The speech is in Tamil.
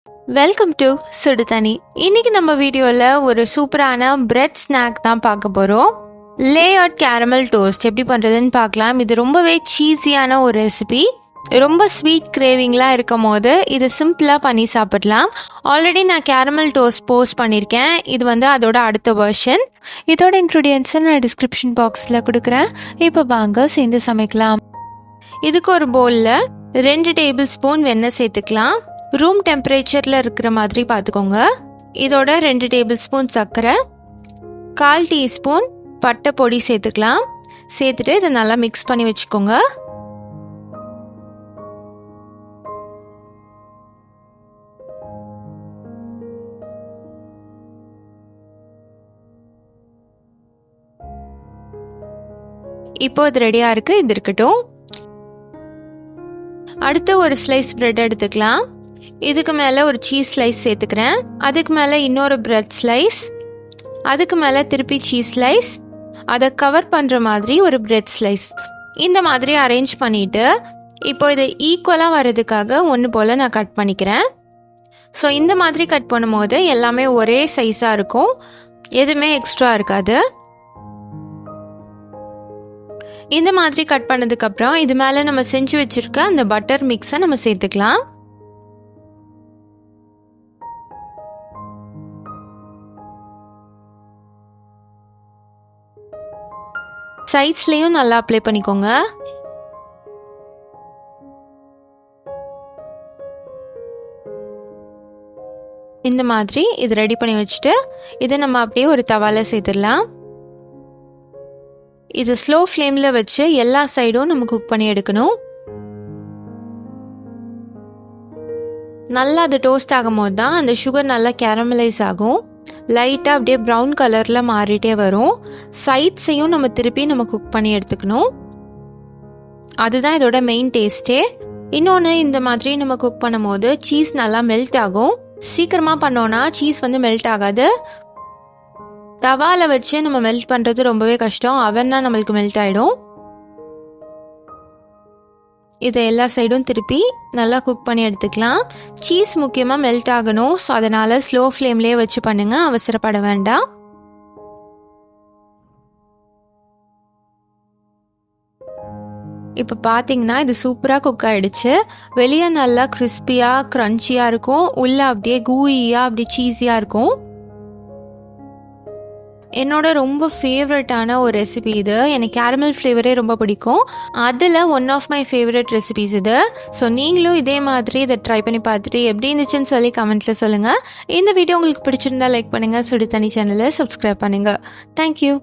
வெல்கம் டு சுடு தண்ணி. இன்னைக்கு நம்ம வீடியோவில் ஒரு சூப்பரான பிரெட் ஸ்நாக் தான் பார்க்க போகிறோம். லேயர்ட் கேரமல் டோஸ்ட் எப்படி பண்ணுறதுன்னு பார்க்கலாம். இது ரொம்பவே சீஸியான ஒரு ரெசிபி. ரொம்ப ஸ்வீட் கிரேவிங்லாம் இருக்கும் போது இது சிம்பிளாக பண்ணி சாப்பிடலாம். ஆல்ரெடி நான் கேரமல் டோஸ்ட் போஸ்ட் பண்ணியிருக்கேன். இது அதோட அடுத்த வெர்ஷன். இதோட இன்க்ரீடியன்ஸை நான் டிஸ்கிரிப்ஷன் பாக்ஸில் கொடுக்குறேன். இப்போ வாங்க சேர்ந்து சமைக்கலாம். இதுக்கு ஒரு பவுலில் 2 டேபிள் ஸ்பூன் வெண்ணெய் சேர்த்துக்கலாம். ரூம் டெம்பரேச்சரில் இருக்கிற மாதிரி பார்த்துக்கோங்க. இதோட 2 டேபிள் ஸ்பூன் சர்க்கரை, 1/4 டீஸ்பூன் பட்டை பொடி சேர்த்துக்கலாம். சேர்த்துட்டு இதை நல்லா மிக்ஸ் பண்ணி வச்சுக்கோங்க. இப்போ இது ரெடியாக இருக்குது. இது இருக்கட்டும். அடுத்து ஒரு ஸ்லைஸ் பிரெட் எடுத்துக்கலாம். இதுக்கு மேலே ஒரு சீஸ் ஸ்லைஸ் சேர்த்துக்கிறேன். அதுக்கு மேலே இன்னொரு பிரெட் ஸ்லைஸ், அதுக்கு மேலே திருப்பி சீஸ் ஸ்லைஸ், அதை கவர் பண்ணுற மாதிரி ஒரு பிரெட் ஸ்லைஸ். இந்த மாதிரி அரேஞ்ச் பண்ணிவிட்டு இப்போ இதை ஈக்குவலாக வர்றதுக்காக ஒன்று போல் நான் கட் பண்ணிக்கிறேன். ஸோ இந்த மாதிரி கட் பண்ணும்போது எல்லாமே ஒரே சைஸாக இருக்கும், எதுவுமே எக்ஸ்ட்ரா இருக்காது. இந்த மாதிரி கட் பண்ணதுக்கப்புறம் இது மேலே நம்ம செஞ்சு வச்சுருக்க அந்த பட்டர் மிக்ஸை நம்ம சேர்த்துக்கலாம். சைட்ஸ்லேயும் நல்லா அப்ளை பண்ணிக்கோங்க. இந்த மாதிரி இது ரெடி பண்ணி வச்சுட்டு இதை நம்ம அப்படியே ஒரு தவால சேர்த்துடலாம். இது ஸ்லோ ஃப்ளேமில் வச்சு எல்லா சைடும் நம்ம குக் பண்ணி எடுக்கணும். நல்லா அது டோஸ்ட் ஆகும் போது தான் அந்த சுகர் நல்லா கேரமலைஸ் ஆகும். லைட்டாக அப்படியே ப்ரௌன் கலரில் மாறிட்டே வரும். சைட்ஸையும் நம்ம திருப்பி குக் பண்ணி எடுத்துக்கணும். அதுதான் இதோட மெயின் டேஸ்ட்டே. இன்னொன்று, இந்த மாதிரி நம்ம குக் பண்ணும் போது சீஸ் நல்லா மெல்ட் ஆகும். சீக்கிரமாக பண்ணோன்னா சீஸ் மெல்ட் ஆகாது. தவாவில் வச்சு நம்ம மெல்ட் பண்ணுறது ரொம்பவே கஷ்டம். அவன் தான் நம்மளுக்கு மெல்ட் ஆகிடும். இதை எல்லா சைடும் திருப்பி நல்லா குக் பண்ணி எடுத்துக்கலாம். சீஸ் முக்கியமாக மெல்ட் ஆகணும். ஸோ அதனால் ஸ்லோ ஃப்ளேம்லேயே வச்சு பண்ணுங்கள், அவசரப்பட வேண்டாம். இப்போ பார்த்தீங்கன்னா இது சூப்பராக குக் ஆகிடுச்சு. வெளியே நல்லா கிறிஸ்பியாக க்ரன்ச்சியாக இருக்கும், உள்ளே அப்படியே கூயியாக அப்படி சீஸியாக இருக்கும். என்னோட ரொம்ப ஃபேவரட்டான ஒரு ரெசிபி இது. எனக்கு கேரமல் ஃப்ளேவரே ரொம்ப பிடிக்கும். அதில் one of my favourite recipes இது. ஸோ நீங்களும் இதே மாதிரி இதை ட்ரை பண்ணி பார்த்துட்டு எப்படி இருந்துச்சுன்னு சொல்லி கமெண்ட்ஸில் சொல்லுங்கள். இந்த வீடியோ உங்களுக்கு பிடிச்சிருந்தா லைக் பண்ணுங்கள். சுடு தண்ணி சேனலை சப்ஸ்கிரைப் பண்ணுங்கள். தேங்க்யூ.